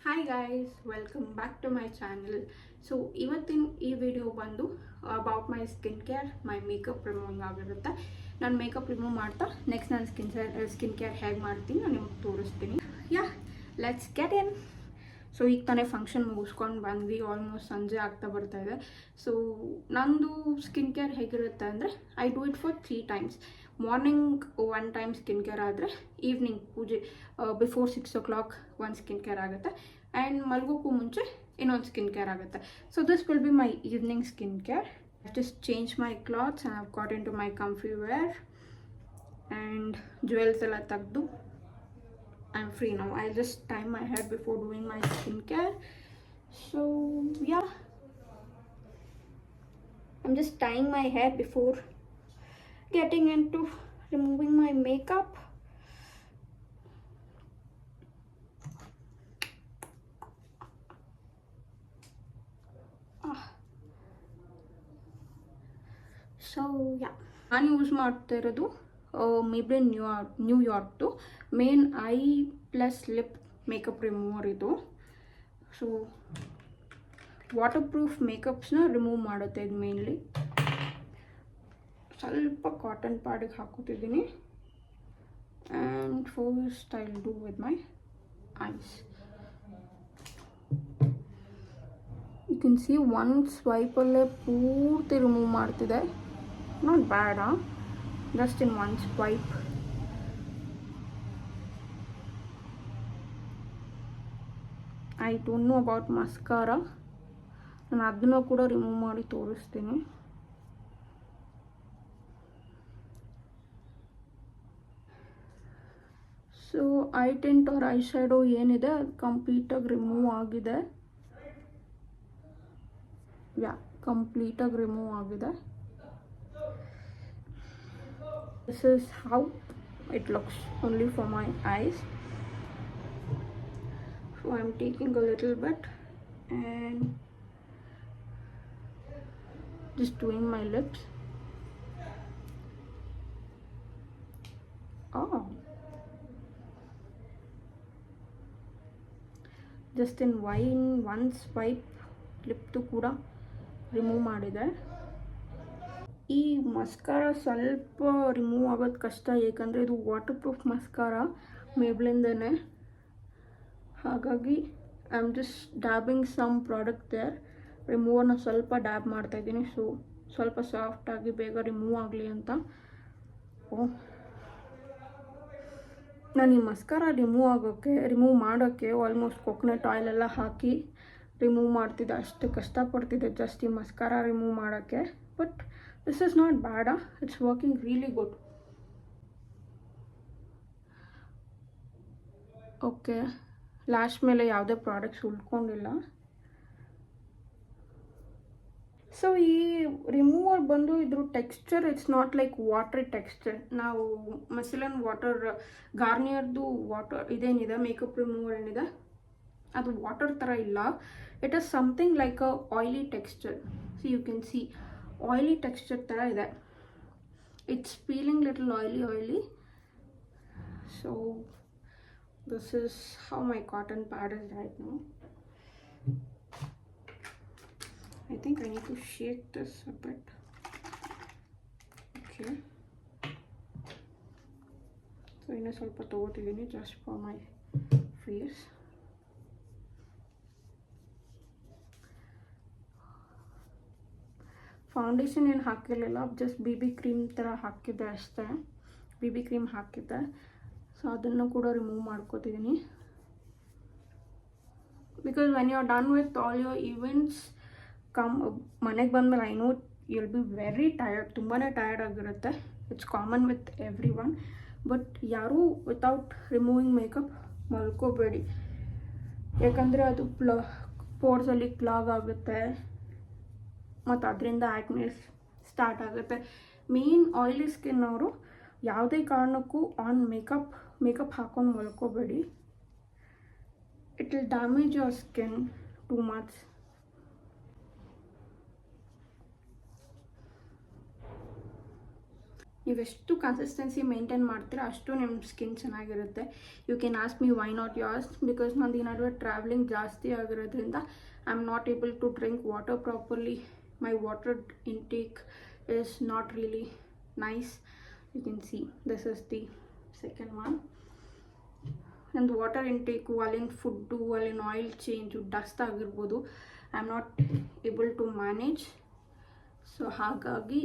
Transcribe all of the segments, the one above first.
Hi guys, welcome back to my channel. So ಇವತ್ತಿನ ಈ video ಬಂದು about my skin care, my makeup removing ಆಗಿರುತ್ತೆ. ನಾನು makeup remove ಮಾಡ್ತಾ ನೆಕ್ಸ್ಟ್ ನಾನು ಸ್ಕಿನ್ ಕೇರ್ ಹೇಗೆ ಮಾಡ್ತೀನಿ ನಾನು ನಿಮಗೆ ತೋರಿಸ್ತೀನಿ. Yeah, let's get in. So ಈಗ ತಾನೇ ಫಂಕ್ಷನ್ ಮುಗಿಸ್ಕೊಂಡು ಬಂದ್ವಿ, ಆಲ್ಮೋಸ್ಟ್ ಸಂಜೆ ಆಗ್ತಾ ಬರ್ತಾ ಇದೆ. ಸೊ ನಂದು ಸ್ಕಿನ್ ಕೇರ್ ಹೇಗಿರುತ್ತೆ ಅಂದರೆ, I do it for 3 times. Morning 1 time skin care ಆದರೆ ಈವ್ನಿಂಗ್ ಪೂಜೆ ಬಿಫೋರ್ 6 o'clock ಒಂದು ಸ್ಕಿನ್ ಕೇರ್ ಆಗುತ್ತೆ, ಆ್ಯಂಡ್ ಮಲ್ಗೋಕ್ಕೂ ಮುಂಚೆ ಇನ್ನೊಂದು ಸ್ಕಿನ್ ಕೇರ್ ಆಗುತ್ತೆ. So this will be my evening skin care. Just change my clothes and I've got into my comfy wear and jewels ಎಲ್ಲ ತೆಗೆದು I'm free now. I'll just tie my hair before doing my skincare. So yeah, I'm just tying my hair before getting into removing my makeup. So yeah, ನಾನು use ಮಾಡ್ತಾ ಇರೋದು Maybelline ನ್ಯೂಯಾರ್ಕ್ದು main eye plus lip makeup remover ಇದು. So water proof ಮೇಕಪ್ಸ್ನ remove ಮಾಡುತ್ತೆ ಇದು mainly. ಸ್ವಲ್ಪ cotton ಪ್ಯಾಡಿಗೆ ಹಾಕೋತಿದ್ದೀನಿ and first I will do with my eyes. You can see one ಸ್ವೈಪಲ್ಲೇ ಪೂರ್ತಿ ರಿಮೂವ್ ಮಾಡ್ತಿದೆ. Not bad, just in one swipe. I don't know about mascara. ನಾನು ಅದನ್ನು ಕೂಡ ರಿಮೂವ್ ಮಾಡಿ ತೋರಿಸ್ತೀನಿ. So eye tint or eye shadow ಏನಿದೆ ಅದು ಕಂಪ್ಲೀಟಾಗಿ ರಿಮೂವ್ ಆಗಿದೆ. ಯಾ, ಕಂಪ್ಲೀಟಾಗಿ ರಿಮೂವ್ ಆಗಿದೆ. This is how it looks only for my eyes. So I'm taking a little bit and just doing my lips. Oh, just in one swipe lip to ಕೂಡ remove ಮಾಡಿದೆ. ಈ mascara ಸ್ವಲ್ಪ remove ಆಗೋದು ಕಷ್ಟ, ಏಕೆಂದರೆ ಇದು water proof mascara ಮೇಬ್ಲಿಂದನೇ. ಹಾಗಾಗಿ I am just dabbing some product there. ರಿಮೂವರ್ನ ಸ್ವಲ್ಪ ಡ್ಯಾಬ್ ಮಾಡ್ತಾಯಿದ್ದೀನಿ, ಸೊ ಸ್ವಲ್ಪ ಸಾಫ್ಟಾಗಿ ಬೇಗ ರಿಮೂವ್ ಆಗಲಿ ಅಂತ. ನಾನು ಈ ಮಸ್ಕಾರ ರಿಮೂವ್ ಮಾಡೋಕ್ಕೆ ಆಲ್ಮೋಸ್ಟ್ ಕೊಕೊನಟ್ ಆಯಿಲೆಲ್ಲ ಹಾಕಿ ರಿಮೂವ್ ಮಾಡ್ತಿದ್ದೆ. ಅಷ್ಟು ಕಷ್ಟಪಡ್ತಿದ್ದೆ ಜಸ್ಟ್ ಈ ಮಸ್ಕಾರ ರಿಮೂವ್ ಮಾಡೋಕ್ಕೆ. But this is not bad, it's working really good. Okay, lash ಮೇಲೆ ಯಾವುದೇ ಪ್ರಾಡಕ್ಟ್ಸ್ ಉಳ್ಕೊಂಡಿಲ್ಲ. ಸೊ ಈ ರಿಮೂವರ್ ಬಂದು ಇದ್ರ texture it's not like watery texture. ನಾವು ಮಿಸೆಲನ್ ವಾಟರ್ ಗಾರ್ನಿಯರ್ದು ವಾಟರ್ ಇದೇನಿದೆ ಮೇಕಪ್ ರಿಮೂವರ್ ಏನಿದೆ ಅದು ವಾಟರ್ ಥರ ಇಲ್ಲ. It is something like a oily texture. So you can C oily texture ಥರ ಇದೆ. It's feeling little oily. So this is how my cotton pad is right now. I think I need to shake this a bit. Okay, so ಇನ್ನೂ ಸ್ವಲ್ಪ ತೊಗೋತಿದ್ದೀನಿ just for my face. Foundation ಏನು ಹಾಕಿರಲಿಲ್ಲ, just B B cream ಥರ ಹಾಕಿದ್ದೆ ಅಷ್ಟೇ. B B cream ಹಾಕಿದ್ದೆ. So ಅದನ್ನು ಕೂಡ ರಿಮೂವ್ ಮಾಡ್ಕೋತಿದ್ದೀನಿ. Because when you are done with all your events, ಮನೆಗೆ ಬಂದಮೇಲೆ I know you will be very tired, ತುಂಬಾ ಟಯರ್ಡ್ ಆಗಿರುತ್ತೆ. It's common with everyone. But ಯಾರೂ ವಿತೌಟ್ ರಿಮೂವಿಂಗ್ ಮೇಕಪ್ ಮಲ್ಕೋಬೇಡಿ, ಯಾಕಂದರೆ ಅದು ಪೋರ್ಸಲ್ಲಿ ಕ್ಲಾಗ್ ಆಗುತ್ತೆ ಮತ್ತು ಅದರಿಂದ ಆ್ಯಕ್ನೇಸ್ ಸ್ಟಾರ್ಟ್ ಆಗುತ್ತೆ. ಮೇನ್ ಆಯಿಲಿ ಸ್ಕಿನ್ ಅವರು ಯಾವುದೇ ಕಾರಣಕ್ಕೂ ಆನ್ ಮೇಕಪ್ ಹಾಕೊಂಡು ಮಲ್ಕೋಬೇಡಿ. It will damage your skin too much. ನೀವೆಷ್ಟು ಕನ್ಸಿಸ್ಟೆನ್ಸಿ ಮೇಂಟೈನ್ ಮಾಡ್ತೀರಾ ಅಷ್ಟು ನಿಮ್ಮ ಸ್ಕಿನ್ ಚೆನ್ನಾಗಿರುತ್ತೆ. You can ask me why not yours, because ನಂದು ಈ ನಡುವೆ ಟ್ರಾವೆಲಿಂಗ್ ಜಾಸ್ತಿ ಆಗಿರೋದ್ರಿಂದ I am not able to drink water properly. My water intake is not really nice. You can see this is the second one. And water intake ಅಲ್ಲಿನ food ಅಲ್ಲಿನ oil change dust ಆಗಿರ್ಬೋದು, I am not able to manage. So ಹಾಗಾಗಿ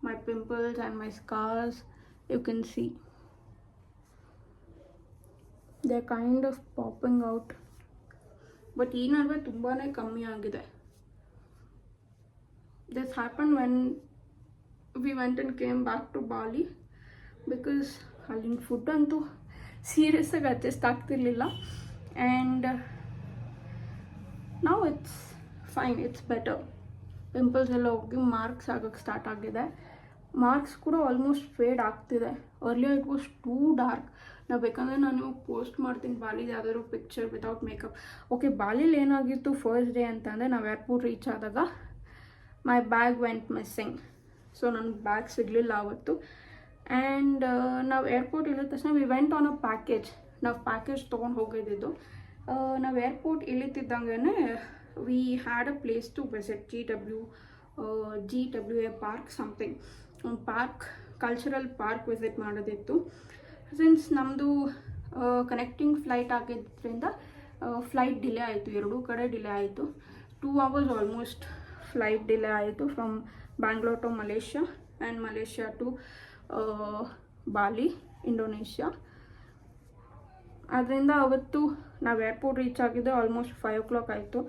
my pimples and my scars, you can see they're kind of popping out, but ಈ ನಡುವೆ ತುಂಬಾ ಕಮ್ಮಿ ಆಗಿದೆ. This happened when we went and came back to Bali, because ಅಲ್ಲಿನ food ಅಂತೂ serious ಆಗಿ adjust ಆಗ್ತಿರ್ಲಿಲ್ಲ. And now it's fine, it's better. Pimples ಎಲ್ಲ ಹೋಗಿ ಮಾರ್ಕ್ಸ್ ಆಗೋಕ್ಕೆ ಸ್ಟಾರ್ಟ್ ಆಗಿದೆ. ಮಾರ್ಕ್ಸ್ ಕೂಡ ಆಲ್ಮೋಸ್ಟ್ ಫೇಡ್ ಆಗ್ತಿದೆ. Earlier it was two dark. ನಾವು ಬೇಕಂದರೆ ನಾನು ಪೋಸ್ಟ್ ಮಾಡ್ತೀನಿ ಬಾಲಿದು ಯಾವ್ದಾದ್ರು ಪಿಕ್ಚರ್ ವಿತೌಟ್ ಮೇಕಪ್. ಓಕೆ, ಬಾಲಿಲಿ ಏನಾಗಿತ್ತು ಫಸ್ಟ್ ಡೇ ಅಂತಂದರೆ, ನಾವು ಏರ್ಪೋರ್ಟ್ ರೀಚ್ ಆದಾಗ ಮೈ ಬ್ಯಾಗ್ ವೆಂಟ್ ಮಿಸ್ಸಿಂಗ್. ಸೊ ನನಗೆ ಬ್ಯಾಗ್ ಸಿಗಲಿಲ್ಲ ಆವತ್ತು. ಆ್ಯಂಡ್ ನಾವು ಏರ್ಪೋರ್ಟ್ ಇಳಿದ ತಕ್ಷಣ we went on a package. ನಾವು ಪ್ಯಾಕೇಜ್ ತೊಗೊಂಡು ಹೋಗಿದ್ದಿದ್ದು. ನಾವು ಏರ್ಪೋರ್ಟ್ ಇಳಿತಿದ್ದಂಗೆ we had a place to visit, GWA park something, park, cultural park visit ಮಾಡೋದಿತ್ತು. ಸಿನ್ಸ್ ನಮ್ಮದು ಕನೆಕ್ಟಿಂಗ್ ಫ್ಲೈಟ್ ಆಗಿದ್ದರಿಂದ ಫ್ಲೈಟ್ ಡಿಲೇ ಆಯಿತು, ಎರಡೂ ಕಡೆ ಡಿಲೇ ಆಯಿತು. 2 hours ಆಲ್ಮೋಸ್ಟ್ ಫ್ಲೈಟ್ ಡಿಲೇ ಆಯಿತು from Bangalore to Malaysia and Malaysia to Bali, Indonesia. ಅದರಿಂದ ಅವತ್ತು ನಾವು ಏರ್ಪೋರ್ಟ್ ರೀಚ್ ಆಗಿದ್ದೆ ಆಲ್ಮೋಸ್ಟ್ 5 o'clock ಆಯಿತು.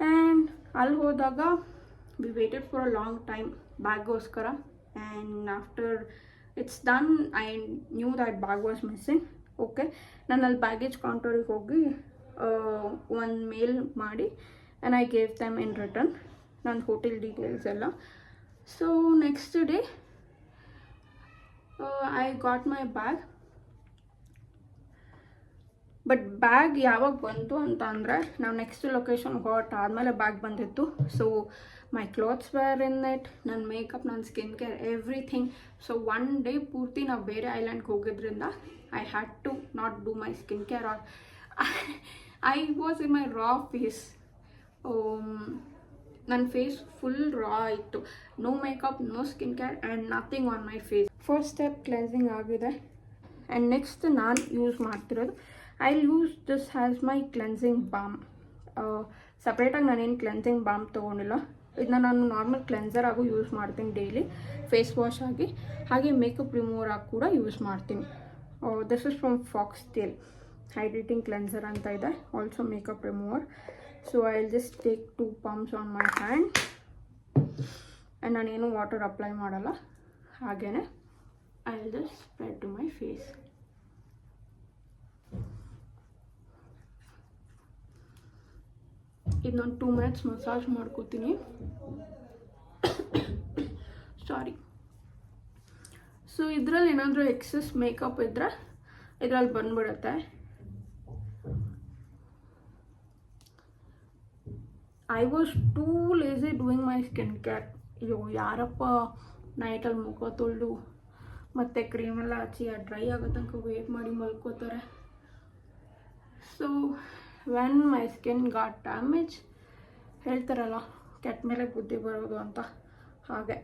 ಆ್ಯಂಡ್ ಅಲ್ಲಿ ಹೋದಾಗ we waited for a long time ಬ್ಯಾಗ್ಗೋಸ್ಕರ. And after it's done I knew that bag was missing. Okay, ನಾನು ಅಲ್ಲಿ ಬ್ಯಾಗೇಜ್ ಕೌಂಟರಿಗೆ ಹೋಗಿ ಒಂದು ಮೇಲ್ ಮಾಡಿ and I gave them in return ನನ್ನ ಹೋಟೆಲ್ ಡೀಟೇಲ್ಸ್ ಎಲ್ಲ. So next day I got my bag. But bag ಯಾವಾಗ ಬಂತು ಅಂತ ಅಂದರೆ, ನಾವು ನೆಕ್ಸ್ಟ್ ಲೊಕೇಶನ್ ಹೊರಟಾದ್ಮೇಲೆ ಬ್ಯಾಗ್ ಬಂದಿತ್ತು. So my clothes were in it, ನನ್ನ ಮೇಕಪ್, ನನ್ನ skin care, everything. So 1 day ಪೂರ್ತಿ ನಾವು ಬೇರೆ ಐಲ್ಯಾಂಡ್ಗೆ ಹೋಗೋದ್ರಿಂದ I had to not do my skin care. Or I was in my raw face. ನನ್ನ ಫೇಸ್ ಫುಲ್ ರಾ ಇತ್ತು. No makeup, no skin care and nothing on my face. First step cleansing ಆಗಿದೆ. And next ನಾನು use ಮಾಡ್ತಿರೋದು, I use this as my cleansing balm. ಸಪ್ರೇಟಾಗಿ ನಾನೇನು cleansing balm ತೊಗೊಂಡಿಲ್ಲ. ಇದನ್ನ ನಾನು ನಾರ್ಮಲ್ ಕ್ಲೆನ್ಸರ್ ಆಗು ಯೂಸ್ ಮಾಡ್ತೀನಿ ಡೈಲಿ, ಫೇಸ್ ವಾಶ್ ಆಗಿ, ಹಾಗೆ ಮೇಕಪ್ ರಿಮೂವರ್ ಆಗಿ ಕೂಡ ಯೂಸ್ ಮಾಡ್ತೀನಿ. This is from Foxtale hydrating cleanser ಅಂತ ಇದೆ, also makeup remover. So I will just take 2 pumps on my hand. And ನಾನೇನು ವಾಟರ್ ಅಪ್ಲೈ ಮಾಡಲ್ಲ, ಹಾಗೇ I will just spread to my face. ಇದನ್ನೊಂದು 2 minutes massage ಮಾಡ್ಕೋತೀನಿ. ಸಾರಿ. So ಇದರಲ್ಲಿ ಏನಾದರೂ excess makeup ಇದ್ದರೆ ಇದರಲ್ಲಿ ಬಂದ್ಬಿಡುತ್ತೆ. I was two lazy doing my skin care. ಅಯ್ಯೋ ಯಾರಪ್ಪ ನೈಟಲ್ಲಿ ಮುಖ ತೊಳೆದು ಮತ್ತು ಕ್ರೀಮೆಲ್ಲ ಹಚ್ಚಿ ಡ್ರೈ ಆಗೋ ತನಕ ವೇಟ್ ಮಾಡಿ ಮಲ್ಕೋತಾರೆ. So when my skin got damage, ಹೇಳ್ತಾರಲ್ಲ ಕೆಟ್ಟ ಮೇಲೆ ಬುದ್ಧಿ ಬರೋದು ಅಂತ, ಹಾಗೆ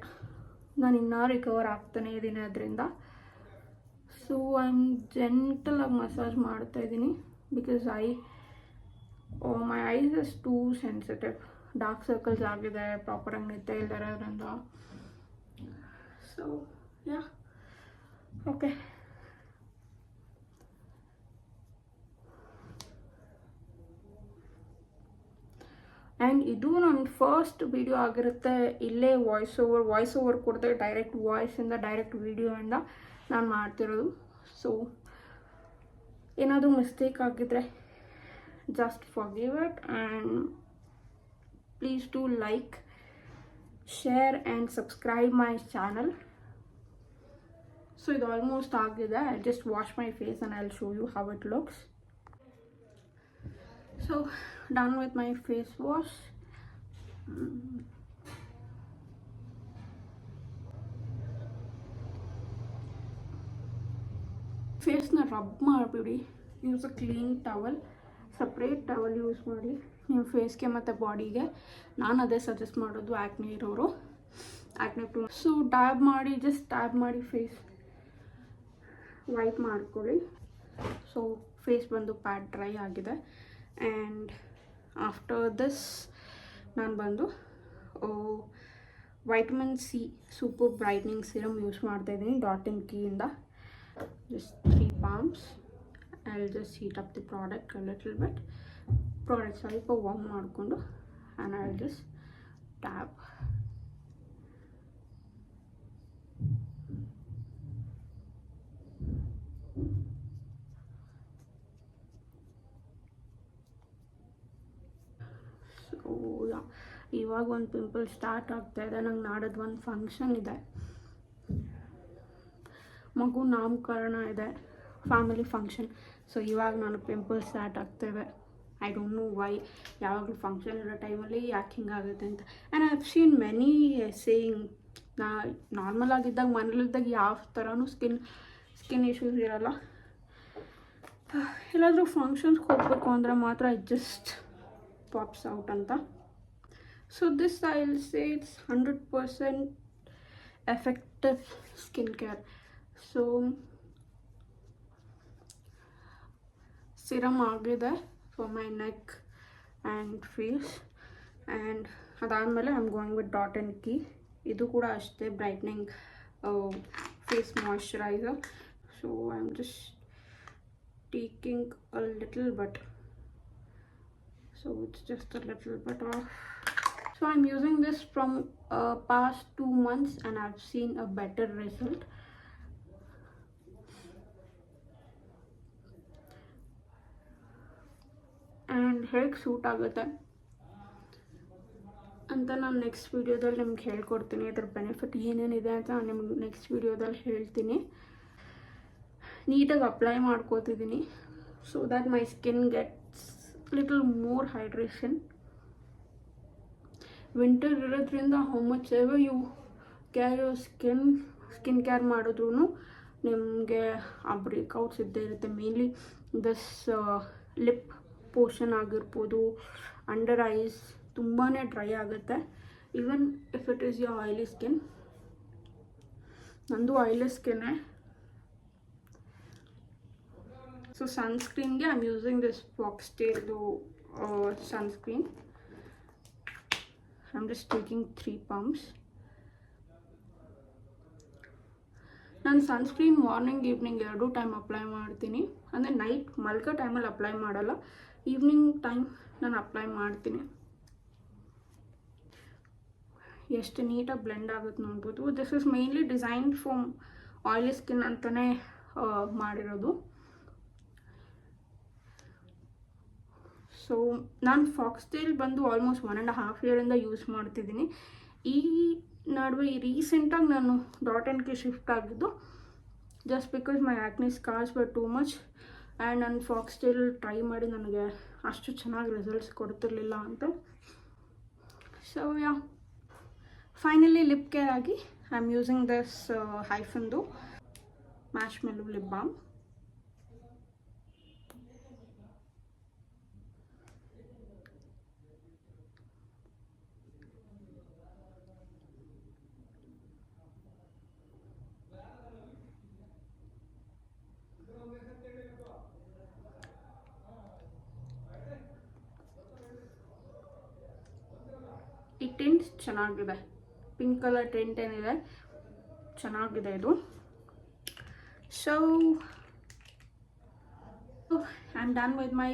ನಾನು ಇನ್ನೂ ರಿಕವರ್ ಆಗ್ತಾನೇ ಇದ್ದೀನಿ ಅದರಿಂದ. ಸೊ ಐ ಆಮ್ ಜೆಂಟಲಾಗಿ ಮಸಾಜ್ ಮಾಡ್ತಾಯಿದ್ದೀನಿ, because my eyes is too sensitive. Dark circles ಆಗಿದೆ, ಪ್ರಾಪರಾಗಿ ನಿದ್ದೆ ಇಲ್ದಿರೋದ್ರಿಂದ. So yeah, okay. ಆ್ಯಂಡ್ ಇದು ನನ್ನ ಫಸ್ಟ್ ವಿಡಿಯೋ ಆಗಿರುತ್ತೆ. ಇಲ್ಲೇ ವಾಯ್ಸ್ ಓವರ್ ಕೊಡ್ತಾರೆ, ಡೈರೆಕ್ಟ್ ವಾಯ್ಸಿಂದ ಡೈರೆಕ್ಟ್ ವಿಡಿಯೋಯಿಂದ ನಾನು ಮಾಡ್ತಿರೋದು. ಸೊ ಏನಾದರೂ ಮಿಸ್ಟೇಕ್ ಆಗಿದ್ರೆ just forgive it, and please do like, share and subscribe my channel. So it almost agide. I'll just wash my face and I'll show you how it looks. So done with my face wash. Rub ಮಾಡಿಬಿಡಿ. Use a clean towel, separate towel use ಮಾಡಿ ನಿಮ್ಮ ಫೇಸ್ಗೆ ಮತ್ತು ಬಾಡಿಗೆ. ನಾನು ಅದೇ suggest ಮಾಡೋದು acne ಇರೋರು, acne too. So tap ಮಾಡಿ, ಜಸ್ಟ್ ಟ್ಯಾಬ್ ಮಾಡಿ ಫೇಸ್ ವೈಪ್ ಮಾಡ್ಕೊಳ್ಳಿ. ಸೊ ಫೇಸ್ ಬಂದು ಪ್ಯಾಡ್ ಡ್ರೈ ಆಗಿದೆ. ಆ್ಯಂಡ್ ಆಫ್ಟರ್ ದಿಸ್ ನಾನು ಬಂದು vitamin C super brightening serum use ಮಾಡ್ತಾಯಿದ್ದೀನಿ ಡಾಟ್ ಇನ್ ಕೀಯಿಂದ. Just 3 palms. I'll just heat up the product a little bit. Product ಸ್ವಲ್ಪ warm ಮಾಡಿಕೊಂಡು and I'll just tap. So ಇವಾಗ ಒಂದು pimple start ಆಗ್ತಾಯಿದೆ. ನಂಗೆ ನಾಡೋದು ಒಂದು ಫಂಕ್ಷನ್ ಇದೆ, ಮಗು ನಾಮಕರಣ ಇದೆ, ಫ್ಯಾಮಿಲಿ ಫಂಕ್ಷನ್. ಸೊ ಇವಾಗ ನಾನು ಪಿಂಪಲ್ಸ್ ಸ್ಟಾರ್ಟ್ ಆಗ್ತೇವೆ. I don't know why. ಯಾವಾಗಲೂ ಫಂಕ್ಷನ್ ಇರೋ ಟೈಮಲ್ಲಿ ಯಾಕೆ ಹಿಂಗಾಗುತ್ತೆ ಅಂತ. And I have seen many saying, normal ಆಗಿದ್ದಾಗ ಮನೇಲಿದ್ದಾಗ ಯಾವ ಥರನೂ ಸ್ಕಿನ್ ಇಶ್ಯೂಸ್ ಇರೋಲ್ಲ. ಎಲ್ಲಾದರೂ ಫಂಕ್ಷನ್ಸ್ಗೆ ಹೋಗಬೇಕು ಅಂದರೆ ಮಾತ್ರ ಇಟ್ ಜಸ್ಟ್ ಪಾಪ್ಸ್ ಔಟ್ ಅಂತ. So this I will say it's 100% effective skin care. So serum ಆಗಿದೆ for my neck and face. And ಅದಾದಮೇಲೆ I am going with Dot and Key. ಇದು ಕೂಡ ಅಷ್ಟೇ brightening face moisturizer. So I am just taking a little bit. So it's just a little bit off. So I'm using this from past 2 months and I've seen a better result. And ಹೇಗೆ suit ಆಗುತ್ತೆ ಅಂತ ನಾನು next ವೀಡಿಯೋದಲ್ಲಿ ನಿಮ್ಗೆ ಹೇಳ್ಕೊಡ್ತೀನಿ. ಅದರ benefit ಏನೇನಿದೆ ಅಂತ ನಾನು ನಿಮ್ಗೆ ನೆಕ್ಸ್ಟ್ ವೀಡಿಯೋದಲ್ಲಿ ಹೇಳ್ತೀನಿ. ನೀಟಾಗಿ ಅಪ್ಲೈ ಮಾಡ್ಕೋತಿದ್ದೀನಿ so that my skin gets little more hydration. Winter ಇರೋದ್ರಿಂದ how much ever you care your skin care ಮಾಡಿದ್ರೂ ನಿಮಗೆ ಆ ಬ್ರೇಕ್ಔಟ್ಸ್ ಇದ್ದೇ ಇರುತ್ತೆ. ಮೇನ್ಲಿ ದಿಸ್ ಲಿಪ್ ಪೋರ್ಷನ್ ಆಗಿರ್ಬೋದು, ಅಂಡರ್ ಐಸ್ ತುಂಬಾ ಡ್ರೈ ಆಗುತ್ತೆ. Even if it is your oily skin. ನಂದು oily ಸ್ಕಿನ್ನೇ. So sunscreen ge I'm using this Foxtail sunscreen. I'm just taking 3 pumps. ನಾನು sunscreen morning evening 2 time apply ಮಾಡ್ತೀನಿ. ಅಂದರೆ night ಮಲ್ಗೋ ಟೈಮಲ್ಲಿ apply ಮಾಡಲ್ಲ, evening time ನಾನು apply ಮಾಡ್ತೀನಿ. ಎಷ್ಟು ನೀಟಾಗಿ ಬ್ಲೆಂಡ್ ಆಗುತ್ತೆ ನೋಡ್ಬೋದು. This is mainly designed for oily skin ಅಂತಲೇ ಮಾಡಿರೋದು. ಸೊ ನಾನು ಫಾಕ್ಸ್ಟೇಲ್ ಬಂದು ಆಲ್ಮೋಸ್ಟ್ 1.5 ಇಯರಿಂದ ಯೂಸ್ ಮಾಡ್ತಿದ್ದೀನಿ. ಈ ನಡುವೆ ರೀಸೆಂಟಾಗಿ ನಾನು ಡಾಟ್ ಆ್ಯಂಡ್ ಕೀ ಶಿಫ್ಟ್ ಆಗಿದ್ದು just because my acne scars were too much. And ನಾನು ಫಾಕ್ಸ್ಟೇಲ್ ಟ್ರೈ ಮಾಡಿ ನನಗೆ ಅಷ್ಟು ಚೆನ್ನಾಗಿ ರಿಸಲ್ಟ್ಸ್ ಕೊಡ್ತಿರ್ಲಿಲ್ಲ ಅಂತ. So yeah, finally lip care ಆಗಿ ಐ ಆಮ್ ಯೂಸಿಂಗ್ ದಿಸ್ ಹೈಫನ್ದು ಮ್ಯಾಶ್ಮೆಲೋ ಲಿಪ್ ಬಾಮ್. ಈ ಟಿಂಟ್ ಚೆನ್ನಾಗಿದೆ, ಪಿಂಕ್ ಕಲರ್ ಟಿಂಟ್ ಏನಿದೆ ಚೆನ್ನಾಗಿದೆ ಇದು. So I am done with my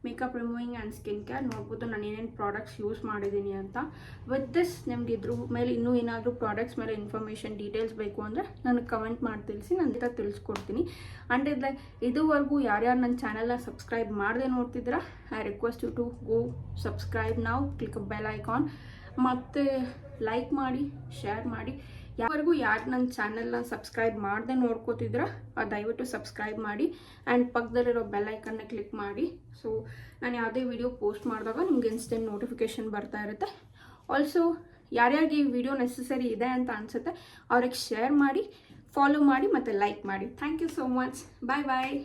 makeup removing and skin care. ನೋಡ್ಬೋದು ನಾನು ಏನೇನು ಪ್ರಾಡಕ್ಟ್ಸ್ ಯೂಸ್ ಮಾಡಿದ್ದೀನಿ ಅಂತ. ವಿತ್ ದಿಸ್ ನಿಮ್ಗೆ ಇದ್ರ ಮೇಲೆ ಇನ್ನೂ ಏನಾದರೂ ಪ್ರಾಡಕ್ಟ್ಸ್ ಮೇಲೆ ಇನ್ಫಾರ್ಮೇಷನ್ ಡೀಟೇಲ್ಸ್ ಬೇಕು ಅಂದರೆ ನನಗೆ ಕಮೆಂಟ್ ಮಾಡಿ ತಿಳಿಸಿ, ನಾನು ತಿಳಿಸ್ಕೊಡ್ತೀನಿ. ಆ್ಯಂಡ್ ಇದುವರೆಗೂ ಯಾರ್ಯಾರು ನನ್ನ ಚಾನಲ್ನ ಸಬ್ಸ್ಕ್ರೈಬ್ ಮಾಡದೆ ನೋಡ್ತಿದ್ದೀರಾ, I request you to go subscribe ನಾವು, ಕ್ಲಿಕ್ ಬೆಲ್ ಐಕಾನ್, ಮತ್ತು ಲೈಕ್ ಮಾಡಿ, ಶೇರ್ ಮಾಡಿ. ಯಾವರೆಗೂ ಯಾರು ನನ್ನ ಚಾನಲ್ನ ಸಬ್ಸ್ಕ್ರೈಬ್ ಮಾಡದೆ ನೋಡ್ಕೋತಿದ್ರ ದಯವಿಟ್ಟು ಸಬ್ಸ್ಕ್ರೈಬ್ ಮಾಡಿ ಆ್ಯಂಡ್ ಪಕ್ಕದಲ್ಲಿರೋ ಬೆಲ್ ಐಕನ್ನ ಕ್ಲಿಕ್ ಮಾಡಿ. ಸೊ ನಾನು ಯಾವುದೇ ವಿಡಿಯೋ ಪೋಸ್ಟ್ ಮಾಡಿದಾಗ ನಿಮ್ಗೆ ಇನ್ಸ್ಟೆಂಟ್ ನೋಟಿಫಿಕೇಷನ್ ಬರ್ತಾ ಇರುತ್ತೆ. ಆಲ್ಸೋ ಯಾರ್ಯಾರಿಗೆ ಈ ವಿಡಿಯೋ ನೆಸಸರಿ ಇದೆ ಅಂತ ಅನಿಸುತ್ತೆ ಅವ್ರಿಗೆ ಶೇರ್ ಮಾಡಿ, ಫಾಲೋ ಮಾಡಿ ಮತ್ತು ಲೈಕ್ ಮಾಡಿ. Thank you so much. Bye bye.